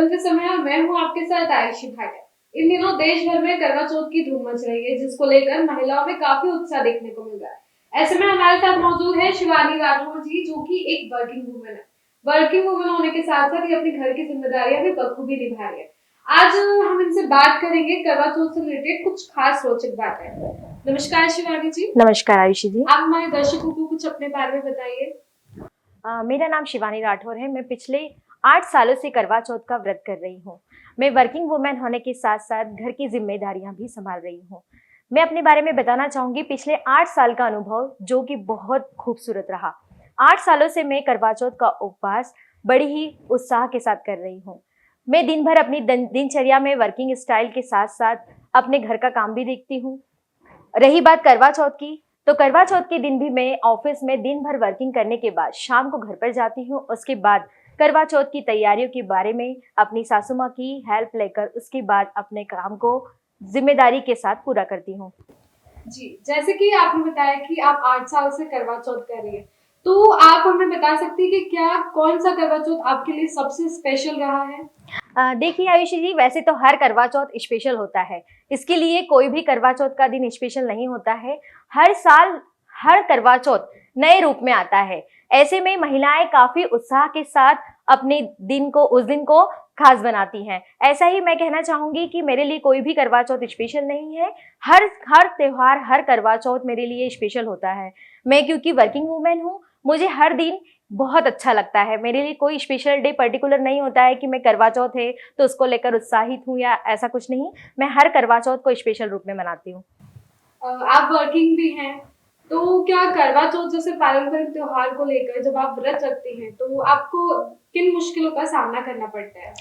स्वतंत्र समय और मैं हूँ आपके साथ आयुषी भाटिया। इन दिनों देश भर में करवा चौथ की धूम मच रही है, जिसको लेकर महिलाओं में काफी उत्साह देखने को मिल रहा है। ऐसे में हमारे साथ मौजूद है शिवानी राठौर जी, जो कि एक वर्किंग वुमन है। वर्किंग वुमन होने के साथ साथ ये अपने घर की जिम्मेदारियां भी बखूबी निभा रही है। आज हम इनसे बात करेंगे करवा चौथ से रिलेटेड कुछ खास रोचक बातें। नमस्कार शिवानी जी। नमस्कार आयुषी जी। आप हमारे दर्शकों को कुछ अपने बारे में बताइए। मेरा नाम शिवानी राठौर है। मैं पिछले 8 सालों से करवा चौथ का व्रत कर रही हूँ। मैं वर्किंग वुमेन होने के साथ साथ घर की जिम्मेदारियां भी संभाल रही हूँ। मैं अपने बारे में बताना चाहूँगी पिछले 8 साल का अनुभव, जो कि बहुत खूबसूरत रहा। 8 सालों से मैं करवा चौथ का उपवास बड़ी ही उत्साह के साथ कर रही हूँ। मैं दिन भर अपनी दिनचर्या में वर्किंग स्टाइल के साथ साथ अपने घर का काम भी देखती हूँ। रही बात करवा चौथ की, तो करवा चौथ के दिन भी मैं ऑफिस में दिन भर वर्किंग करने के बाद शाम को घर पर जाती हूँ। उसके बाद करवा चौथ की तैयारियों के बारे में अपनी सासू माँ की हेल्प लेकर उसके बाद अपने काम को जिम्मेदारी के साथ पूरा करती हूँ। जी, जैसे कि आपने बताया कि आप 8 साल से करवा चौथ कर रही है, तो आप हमें बता सकती हैं कि क्या कौन सा करवा चौथ आपके लिए सबसे स्पेशल रहा है? देखिए आयुषी जी, वैसे तो हर करवा चौथ स्पेशल होता है। इसके लिए कोई भी करवा चौथ का दिन स्पेशल नहीं होता है। हर साल हर करवा चौथ नए रूप में आता है। ऐसे में महिलाएं काफी उत्साह के साथ अपने दिन को, उस दिन को खास बनाती हैं। ऐसा ही मैं कहना चाहूंगी कि मेरे लिए कोई भी करवा चौथ स्पेशल नहीं है। हर हर त्योहार, हर करवा चौथ मेरे लिए स्पेशल होता है। मैं क्योंकि वर्किंग वूमेन हूँ, मुझे हर दिन बहुत अच्छा लगता है। मेरे लिए कोई स्पेशल डे पर्टिकुलर नहीं होता है कि मैं करवा चौथ है तो उसको लेकर उत्साहित हूँ या ऐसा कुछ नहीं। मैं हर करवा चौथ को स्पेशल रूप में मनाती हूँ। आप वर्किंग भी हैं, तो क्या करवा चौथ जैसे पारंपरिक त्योहार को लेकर जब आप व्रत रखती हैं, तो आपको किन मुश्किलों का सामना करना पड़ता है?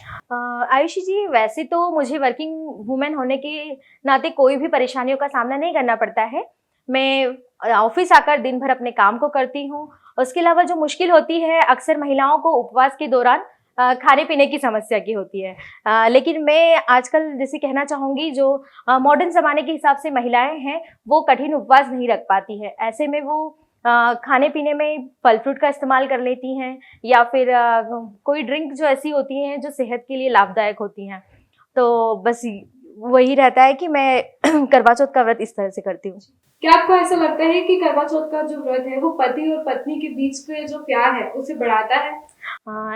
आयुषी जी, वैसे तो मुझे वर्किंग वुमेन होने के नाते कोई भी परेशानियों का सामना नहीं करना पड़ता है। मैं ऑफिस आकर दिन भर अपने काम को करती हूँ। उसके अलावा जो मुश्किल होती है, अक्सर महिलाओं को उपवास के दौरान खाने पीने की समस्या की होती है। लेकिन मैं आजकल जैसे कहना चाहूँगी, जो मॉडर्न ज़माने के हिसाब से महिलाएं हैं, वो कठिन उपवास नहीं रख पाती है। ऐसे में वो खाने पीने में फल फ्रूट का इस्तेमाल कर लेती हैं, या फिर कोई ड्रिंक जो ऐसी होती हैं जो सेहत के लिए लाभदायक होती हैं। तो बस वही रहता है कि मैं करवा चौथ का व्रत इस तरह से करती हूँ। क्या आपको ऐसा लगता है कि करवा चौथ का जो व्रत है वो पति और पत्नी के बीच के जो प्यार है उसे बढ़ाता है?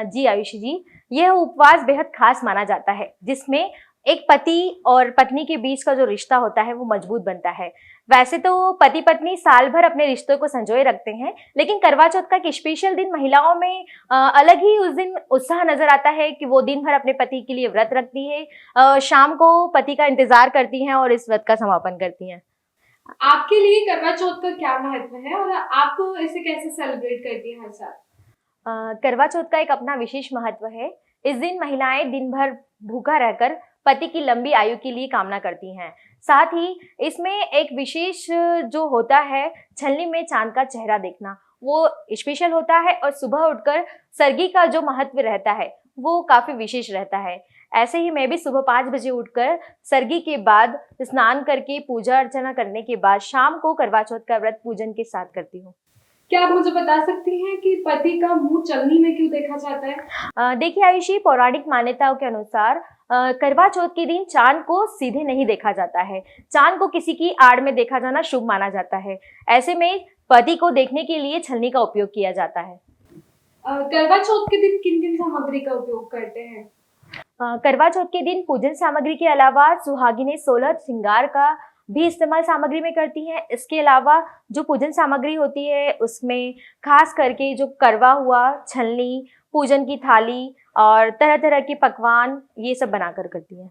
जी आयुषी जी, यह उपवास बेहद खास माना जाता है, जिसमें एक पति और पत्नी के बीच का जो रिश्ता होता है वो मजबूत बनता है। वैसे तो पति पत्नी साल भर अपने रिश्तों को संजोए रखते हैं, लेकिन करवा चौथ का एक स्पेशल दिन महिलाओं में अलग ही उस दिन उत्साह नजर आता है कि वो दिन भर अपने पति के लिए व्रत रखती है, शाम को पति का इंतजार करती हैं और इस व्रत का समापन करती हैं। आपके लिए करवा चौथ का क्या महत्व है और आप इसे कैसे सेलिब्रेट करती हैं हर साल? करवा चौथ का एक अपना विशेष महत्व है। इस दिन महिलाएं दिन भर भूखा रहकर पति की लंबी आयु के लिए कामना करती हैं। साथ ही इसमें एक विशेष जो होता है, छलनी में चांद का चेहरा देखना, वो स्पेशल होता है। और सुबह उठकर सरगी का जो महत्व रहता है वो काफी विशेष रहता है। ऐसे ही मैं भी सुबह 5 बजे उठकर सरगी के बाद स्नान करके पूजा अर्चना करने के बाद शाम को करवा चौथ का व्रत पूजन के साथ करती हूँ। क्या आप मुझे बता सकती हैं कि पति का मुंह चलनी में क्यों देखा जाता है? देखिए आयुषी, पौराणिक मान्यताओं के अनुसार करवा चौथ के दिन चांद को सीधे नहीं देखा जाता है। चांद को किसी की आड़ में देखा जाना शुभ माना जाता है। ऐसे में पति को देखने के लिए छलनी का उपयोग किया जाता है। करवा चौथ के दिन किन किन सामग्री का उपयोग करते हैं? करवा चौथ के दिन पूजन सामग्री के अलावा सुहागिनें 16 श्रृंगार का भी इस्तेमाल सामग्री में करती हैं। इसके अलावा जो पूजन सामग्री होती है उसमें खास करके जो करवा हुआ, छलनी, पूजन की थाली और तरह तरह के पकवान, ये सब बनाकर करती हैं।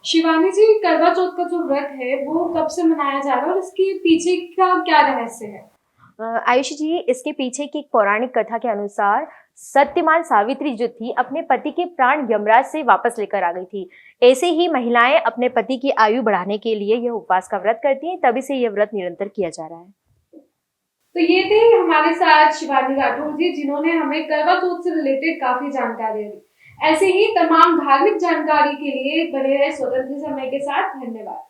शिवानी जी, करवा चौथ का जो व्रत है वो कब से मनाया जा रहा है और इसके पीछे का क्या रहस्य है? आयुषी जी, इसके पीछे की एक पौराणिक कथा के अनुसार सत्यवान सावित्री जो थी, अपने पति के प्राण यमराज से वापस लेकर आ गई थी। ऐसे ही महिलाएं अपने पति की आयु बढ़ाने के लिए यह उपवास का व्रत करती हैं, तभी से यह व्रत निरंतर किया जा रहा है। तो ये थे हमारे साथ शिवानी राठौर जी, जिन्होंने हमें करवा चौथ से रिलेटेड काफी जानकारी दी। ऐसे ही तमाम धार्मिक जानकारी के लिए बने रहे स्वतंत्र समय के साथ। धन्यवाद।